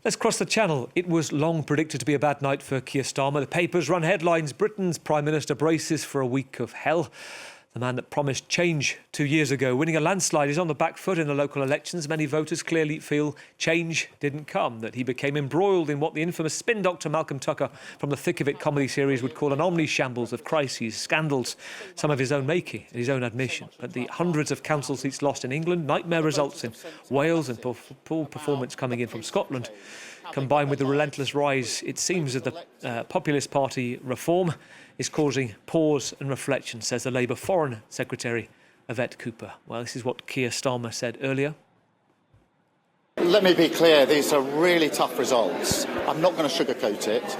Let's cross the channel. It was long predicted to be a bad night for Keir Starmer. The papers run headlines. Britain's Prime Minister braces for a week of hell. The man that promised change 2 years ago, winning a landslide, is on the back foot in the local elections. Many voters clearly feel change didn't come, that he became embroiled in what the infamous spin doctor Malcolm Tucker from the Thick of It comedy series would call an omni-shambles of crises, scandals, some of his own making and his own admission. But the hundreds of council seats lost in England, nightmare results in Wales and poor performance coming in from Scotland, combined with the relentless rise, it seems, of the populist party Reform, is causing pause and reflection, says the Labour Foreign Secretary, Yvette Cooper. Well, this is what Keir Starmer said earlier. Let me be clear, these are really tough results. I'm not going to sugarcoat it.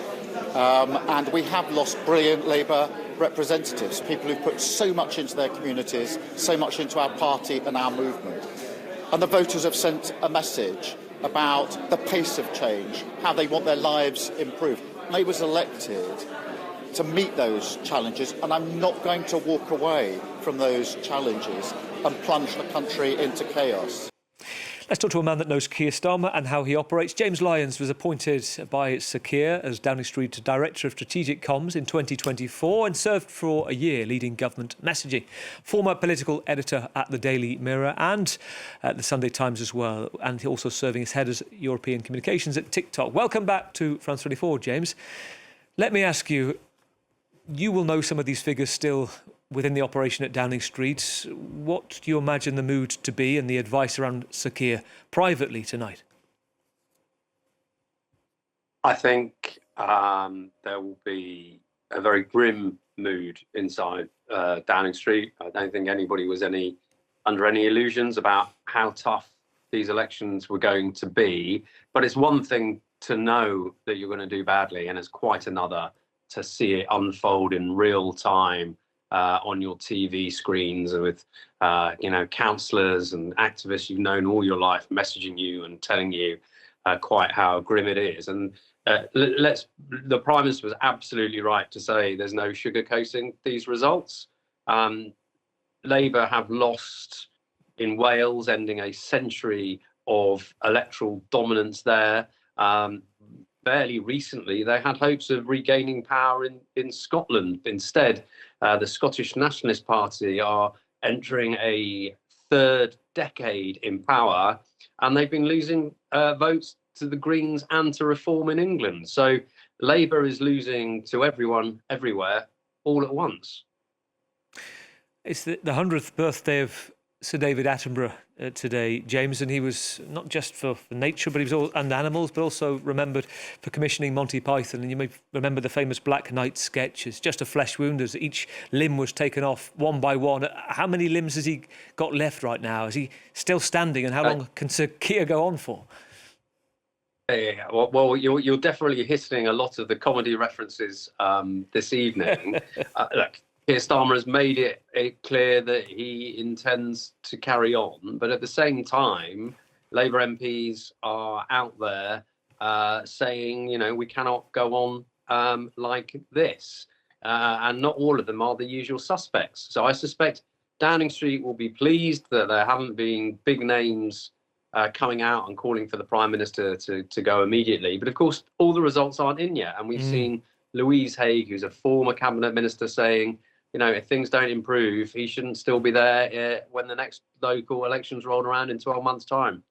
And we have lost brilliant Labour representatives, people who put so much into their communities, so much into our party and our movement. And the voters have sent a message about the pace of change, how they want their lives improved. Labour was elected to meet those challenges, and I'm not going to walk away from those challenges and plunge the country into chaos. Let's talk to a man that knows Keir Starmer and how he operates. James Lyons was appointed by Sir Keir as Downing Street Director of Strategic Comms in 2024 and served for a year leading government messaging. Former political editor at the Daily Mirror and at the Sunday Times as well, and also serving as head of European communications at TikTok. Welcome back to France 24, James. Let me ask you, you will know some of these figures still within the operation at Downing Street. What do you imagine the mood to be and the advice around Sir Keir privately tonight? I think there will be a very grim mood inside Downing Street. I don't think anybody was under any illusions about how tough these elections were going to be. But it's one thing to know that you're going to do badly, and it's quite another to see it unfold in real time on your TV screens with, councillors and activists you've known all your life messaging you and telling you quite how grim it is. And the Prime Minister was absolutely right to say there's no sugarcoating these results. Labour have lost in Wales, ending a century of electoral dominance there. Fairly recently, they had hopes of regaining power in Scotland. Instead, the Scottish Nationalist Party are entering a third decade in power, and they've been losing votes to the Greens and to Reform in England. So Labour is losing to everyone, everywhere, all at once. It's the 100th birthday of Sir David Attenborough today, James, and he was not just for nature, but he was and animals, but also remembered for commissioning Monty Python. And you may remember the famous Black Knight sketch. It's just a flesh wound as each limb was taken off one by one. How many limbs has he got left right now? Is he still standing, and how long can Sir Keir go on for? Yeah, well, you're definitely hitting a lot of the comedy references this evening. Look, Keir Starmer has made it clear that he intends to carry on, but at the same time, Labour MPs are out there saying, we cannot go on like this. And not all of them are the usual suspects. So I suspect Downing Street will be pleased that there haven't been big names coming out and calling for the Prime Minister to go immediately. But of course, all the results aren't in yet. And we've seen Louise Haigh, who's a former cabinet minister, saying, if things don't improve, he shouldn't still be there when the next local elections roll around in 12 months' time.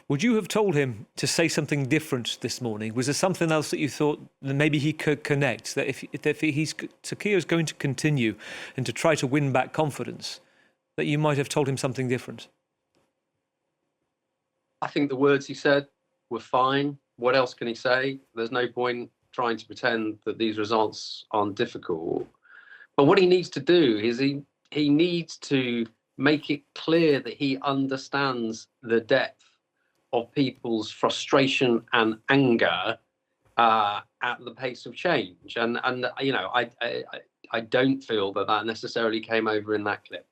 Would you have told him to say something different this morning? Was there something else that you thought that maybe he could connect, that if Sir Keir is going to continue and to try to win back confidence, that you might have told him something different? I think the words he said were fine. What else can he say? There's no point trying to pretend that these results aren't difficult. But what he needs to do is he needs to make it clear that he understands the depth of people's frustration and anger at the pace of change. And I don't feel that necessarily came over in that clip.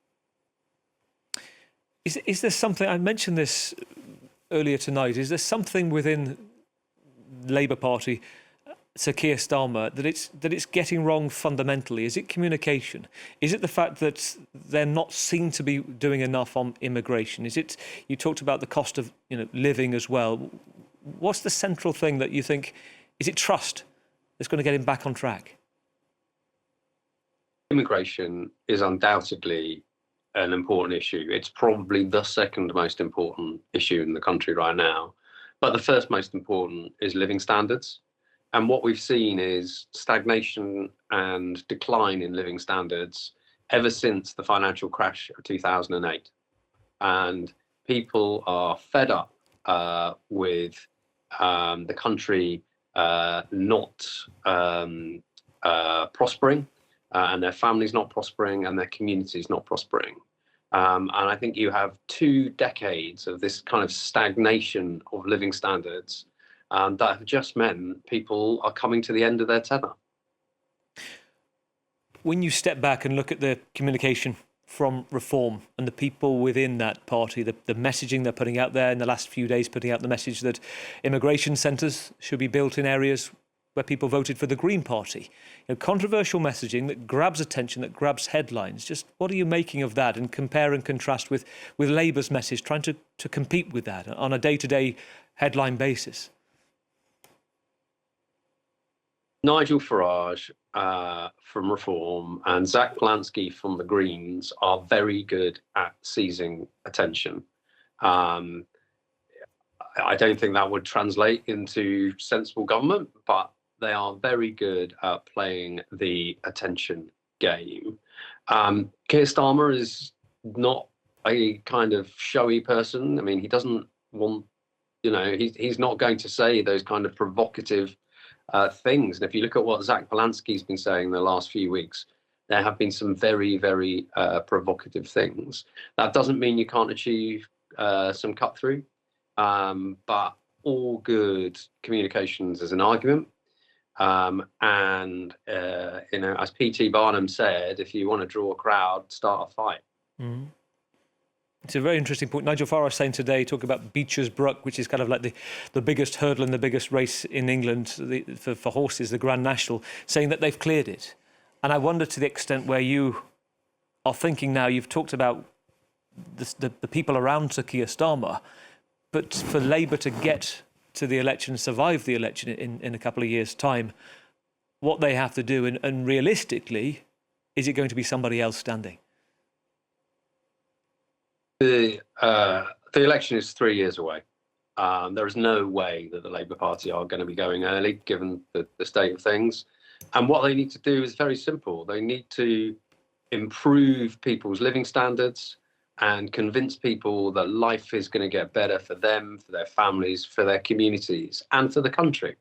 Is there something, I mentioned this earlier tonight, is there something within the Labour Party, Sir Keir Starmer, that it's getting wrong fundamentally? Is it communication? Is it the fact that they're not seen to be doing enough on immigration? Is it, you talked about the cost of living as well. What's the central thing that you think, is it trust that's going to get him back on track? Immigration is undoubtedly an important issue. It's probably the second most important issue in the country right now. But the first most important is living standards. And what we've seen is stagnation and decline in living standards ever since the financial crash of 2008. And people are fed up with the country not prospering, and their families not prospering, and their communities not prospering. And I think you have 2 decades of this kind of stagnation of living standards that have just meant people are coming to the end of their tether. When you step back and look at the communication from Reform and the people within that party, the messaging they're putting out there in the last few days, putting out the message that immigration centres should be built in areas where people voted for the Green Party. Controversial messaging that grabs attention, that grabs headlines. Just what are you making of that, and compare and contrast with Labour's message, trying to compete with that on a day-to-day headline basis? Nigel Farage from Reform and Zach Polanski from the Greens are very good at seizing attention. I don't think that would translate into sensible government, but they are very good at playing the attention game. Keir Starmer is not a kind of showy person. I mean, he doesn't want, he's not going to say those kind of provocative things. And if you look at what Zach Polanski's been saying the last few weeks, there have been some very, very provocative things. That doesn't mean you can't achieve some cut through, but all good communications is an argument. As P.T. Barnum said, if you want to draw a crowd, start a fight. Mm-hmm. It's a very interesting point. Nigel Farage saying today, talking about Beecher's Brook, which is kind of like the biggest hurdle and the biggest race in England for horses, the Grand National, saying that they've cleared it. And I wonder, to the extent where you are thinking now, you've talked about the people around Sir Keir Starmer, but for Labour to get to the election, survive the election in a couple of years' time, what they have to do, and realistically, is it going to be somebody else standing? The election is 3 years away. There is no way that the Labour Party are going to be going early, given the state of things. And what they need to do is very simple. They need to improve people's living standards and convince people that life is going to get better for them, for their families, for their communities, and for the country.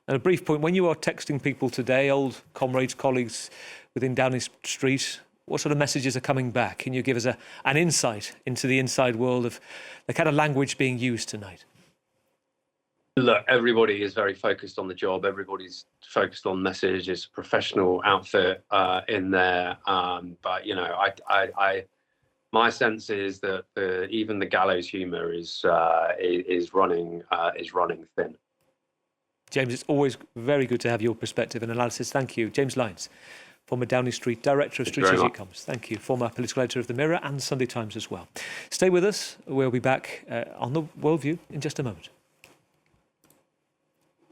And a brief point, when you are texting people today, old comrades, colleagues within Downing Street, what sort of messages are coming back? Can you give us an insight into the inside world of the kind of language being used tonight? Look, everybody is very focused on the job. Everybody's focused on message. It's a professional outfit in there. But my sense is that even the gallows humour is running thin. James, it's always very good to have your perspective and analysis. Thank you. James Lyons, former Downing Street Director of Strategic Comms. Thank you. Former political editor of The Mirror and Sunday Times as well. Stay with us. We'll be back on The Worldview in just a moment.